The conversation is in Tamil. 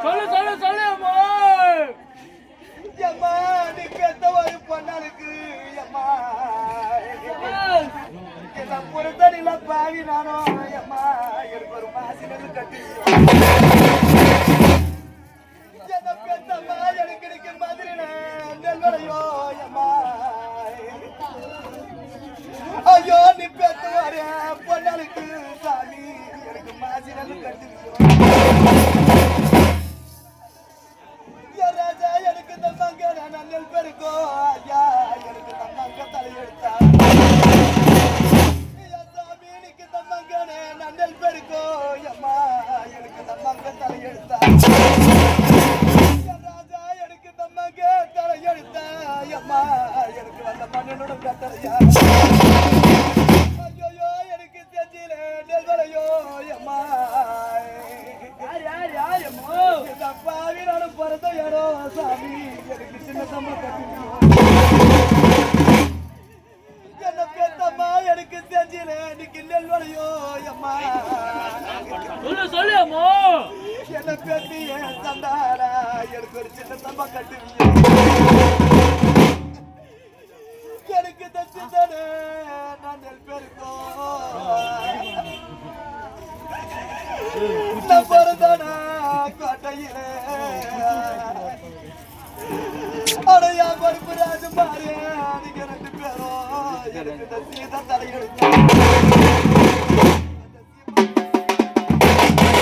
சொல்லு சொல்லு சொல்லு அம்மா நீ பெத்த ஒரு பொண்ணாளுக்கு அம்மா என்ன பொறுத்தடியில பாவி நானும் அம்மா எனக்கு ஒரு மாசினது கட்டி என்ன பெத்தம்மா எனக்கு நிக்க மாதிரி நெல்வரையோ அம்மா ஐயோ நீ பெத்த ஒரு பொண்ணாளுக்கு சாமி எனக்கு மாசினது கட்டி ராஜா எனக்கு தம்மாங்க நான் நெல் பெருக்கோ ஐயா எனக்கு தம்மாங்க தலையெடுத்தா சாமி எனக்கு தம்மாங்க நான் நெல் பெருக்கோ அம்மா எனக்கு தம்மாங்க தலையெடுத்தா ராஜா எனக்கு தம்மாங்க தலையெடுத்தா அம்மா எனக்கு வந்த மண்ணனோட கத்தலையா ஐயோ எனக்கு செஞ்சில நெல் வரையோ அம்மா பாவினாலும் பிறந்த யாரோ சாமி எனக்கு சின்ன தம்மா கட்டி என்ன பெத்தம்மா எனக்கு செஞ்சில இன்னைக்கு நெல் வளையோ அம்மா சொல்லு சொல்லு அம்மோ என்ன பெத்தி என் தந்தாரா எனக்கு ஒரு சின்ன தம்மா கட்டி எனக்கு தச்சுதானே நான் நெல் பெருக்கோ பிறந்தானா கோட்டையிலே அடையா பருப்புராஜு பாரு நீங்க 2 பேரும் எனக்கு சீதா தலையெடுத்தா